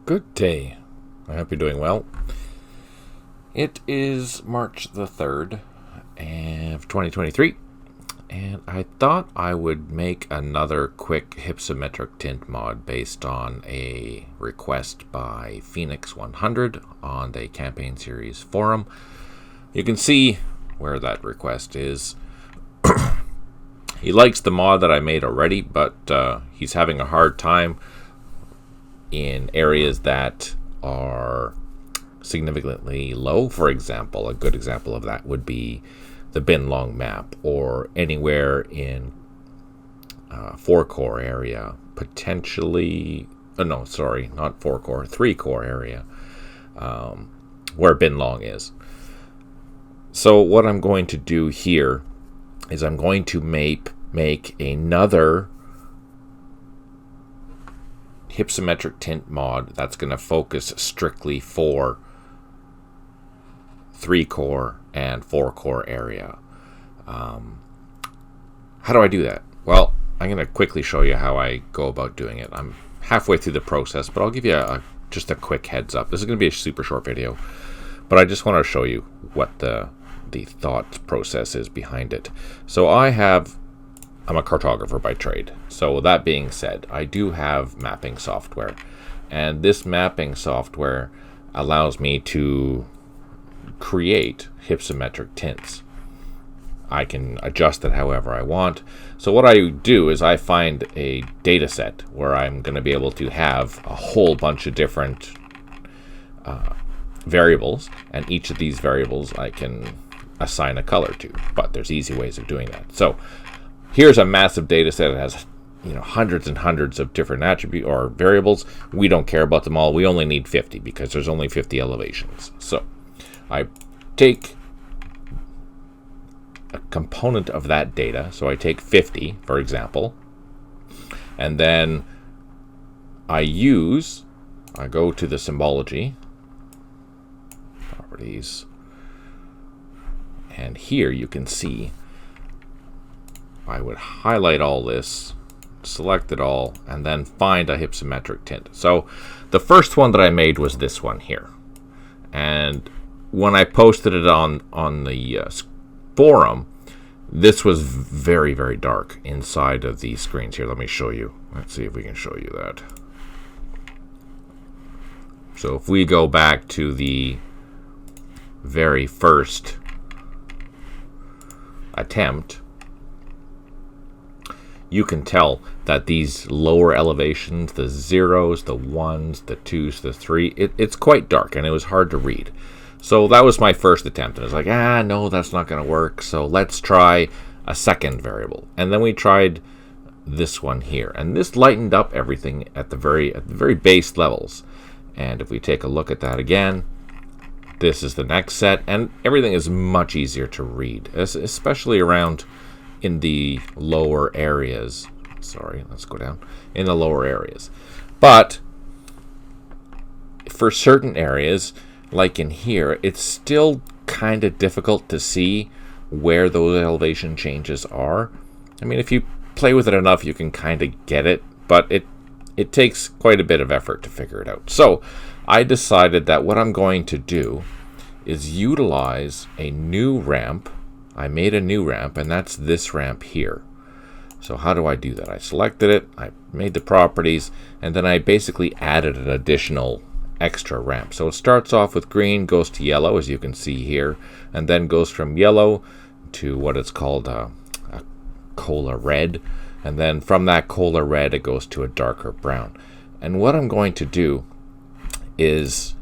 Good day. I hope you're doing well. It is March the 3rd of 2023, and I thought I would make another quick Hypsometric Tint mod based on a request by Phoenix100 on the Campaign Series forum. You can see where that request is. He likes the mod that I made already, but he's having a hard time in areas that are significantly low. For example, a good example of that would be the bin long map, or anywhere in 4-core area, potentially, not 4-core, 3-core area, where bin long is. So what I'm going to do here is I'm going to make another Hypsometric Tint mod that's going to focus strictly for 3-core and 4-core area. How do I do that? Well, I'm going to quickly show you how I go about doing it. I'm halfway through the process, but I'll give you just a quick heads up. This is going to be a super short video, but I just want to show you what the thought process is behind it. So I'm a cartographer by trade. So with that being said, I do have mapping software, and this mapping software allows me to create hypsometric tints. I can adjust it however I want. So what I do is I find a data set where I'm going to be able to have a whole bunch of different variables, and each of these variables I can assign a color to, but there's easy ways of doing that. So here's a massive data set. It has hundreds and hundreds of different attributes or variables. We don't care about them all. We only need 50 because there's only 50 elevations. So I take a component of that data. So I take 50, for example, and then I go to the symbology, properties, and here you can see I would highlight all this, select it all, and then find a hypsometric tint. So the first one that I made was this one here. And when I posted it on the forum, this was very, very dark inside of the screens here. Let me show you. Let's see if we can show you that. So if we go back to the very first attempt, you can tell that these lower elevations, the 0s, the 1s, the 2s, the 3, it's quite dark, and it was hard to read. So that was my first attempt, and I was like, no, that's not going to work, so let's try a second variable. And then we tried this one here, and this lightened up everything at the very base levels. And if we take a look at that again, this is the next set, and everything is much easier to read, especially around in the lower areas. Sorry, let's go down. In the lower areas. But for certain areas, like in here, it's still kind of difficult to see where those elevation changes are. I mean, if you play with it enough, you can kind of get it, but it takes quite a bit of effort to figure it out. So I decided that what I'm going to do is utilize a new ramp. I made a new ramp, and that's this ramp here. So how do I do that? I selected it, I made the properties, and then I basically added an additional extra ramp. So it starts off with green, goes to yellow, as you can see here, and then goes from yellow to what is called a cola red, and then from that cola red it goes to a darker brown. And what I'm going to do is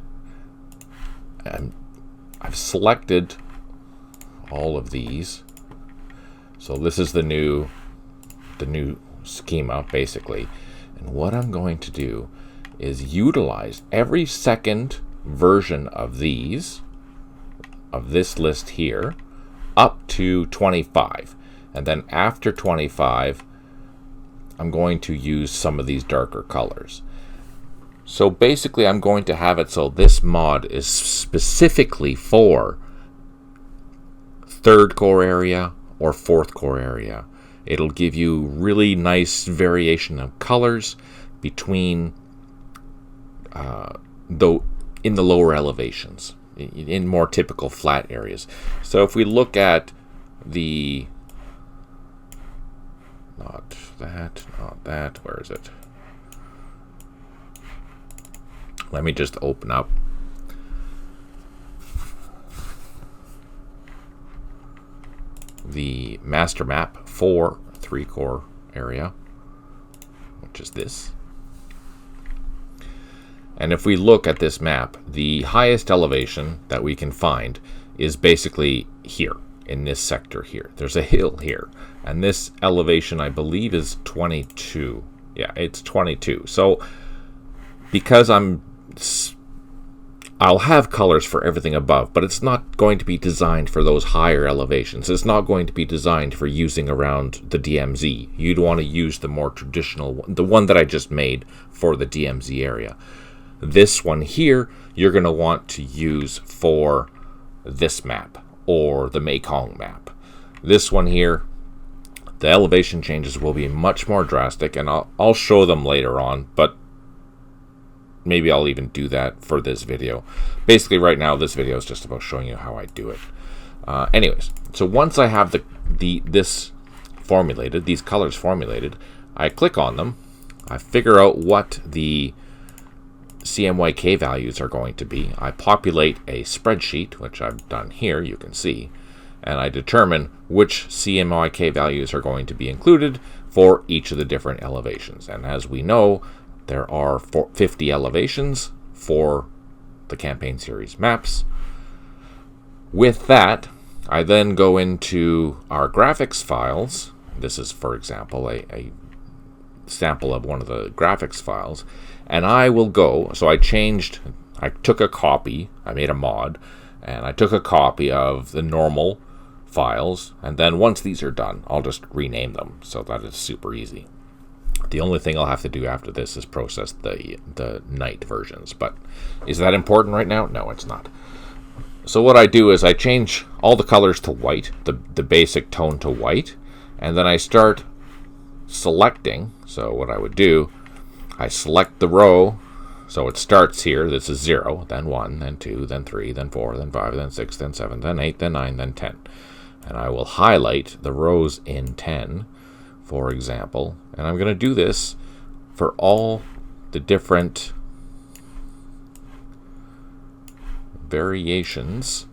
I've selected all of these. So this is the new schema basically, and what I'm going to do is utilize every second version of this list here up to 25, and then after 25 I'm going to use some of these darker colors. So basically I'm going to have it so this mod is specifically for 3rd core area or 4th core area. It'll give you really nice variation of colors between though in the lower elevations, in more typical flat areas. So if we look at the, not that, where is it? Let me just open up the master map for 3-core area, which is this. And if we look at this map, the highest elevation that we can find is basically here, in this sector here. There's a hill here, and this elevation, I believe, is 22. Yeah, it's 22. So because I'll have colors for everything above, but it's not going to be designed for those higher elevations. It's not going to be designed for using around the DMZ. You'd want to use the more traditional one, the one that I just made for the DMZ area. This one here, you're going to want to use for this map or the Mekong map. This one here, the elevation changes will be much more drastic, and I'll show them later on, but maybe I'll even do that for this video. Basically, right now, this video is just about showing you how I do it. Anyways, so once I have this formulated, these colors formulated, I click on them. I figure out what the CMYK values are going to be. I populate a spreadsheet, which I've done here, you can see, and I determine which CMYK values are going to be included for each of the different elevations. And as we know, there are 50 elevations for the campaign series maps. With that, I then go into our graphics files. This is, for example, a sample of one of the graphics files. And I will go, so I took a copy, I made a mod, and I took a copy of the normal files. And then once these are done, I'll just rename them. So that is super easy. The only thing I'll have to do after this is process the night versions. But is that important right now? No, it's not. So what I do is I change all the colors to white, the basic tone to white, and then I start selecting. So what I would do, I select the row, so it starts here, this is 0, then 1, then 2, then 3, then 4, then 5, then 6, then 7, then 8, then 9, then 10. And I will highlight the rows in 10, for example, and I'm going to do this for all the different variations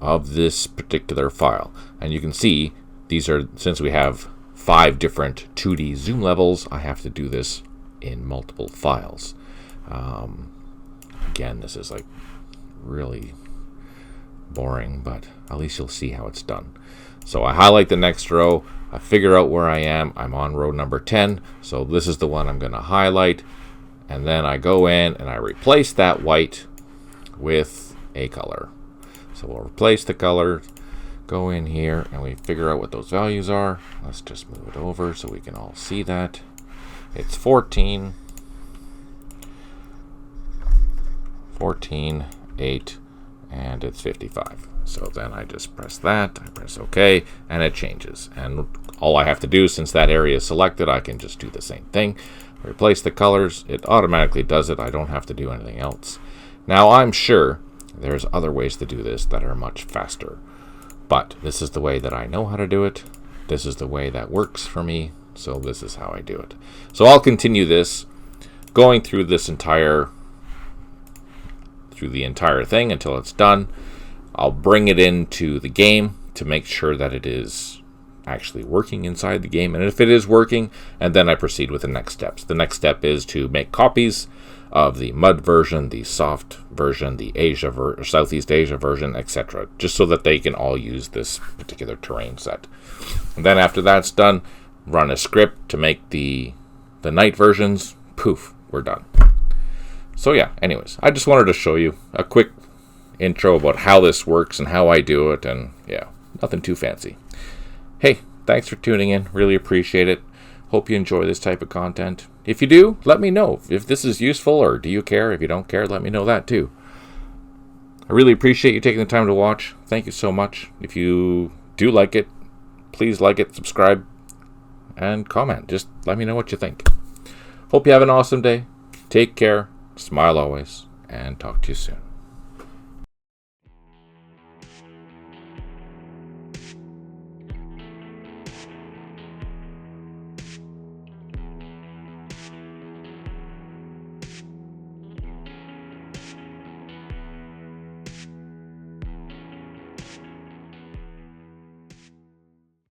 of this particular file. And you can see these are, since we have 5 different 2D zoom levels, I have to do this in multiple files. Again, this is like really boring, but at least you'll see how it's done. So I highlight the next row, I figure out where I am. I'm on row number 10, so this is the one I'm going to highlight, and then I go in and I replace that white with a color. So we'll replace the color, go in here, and we figure out what those values are. Let's just move it over so we can all see that. It's 14, 8, and it's 55. So then I just press that, I press OK, and it changes. And all I have to do, since that area is selected, I can just do the same thing. Replace the colors, it automatically does it. I don't have to do anything else. Now I'm sure there's other ways to do this that are much faster, but this is the way that I know how to do it. This is the way that works for me. So this is how I do it. So I'll continue this, going through the entire thing until it's done. I'll bring it into the game to make sure that it is actually working inside the game, and if it is working, and then I proceed with the next steps. The next step is to make copies of the mud version, the soft version, the Southeast Asia version, etc., just so that they can all use this particular terrain set. And then after that's done, run a script to make the night versions. Poof, we're done. So yeah, anyways, I just wanted to show you a quick intro about how this works and how I do it, and yeah, nothing too fancy. Hey, thanks for tuning in. Really appreciate it. Hope you enjoy this type of content. If you do, let me know if this is useful, or do you care? If you don't care, let me know that too. I really appreciate you taking the time to watch. Thank you so much. If you do like it, please like it, subscribe, and comment. Just let me know what you think. Hope you have an awesome day. Take care. smile always, and talk to you soon.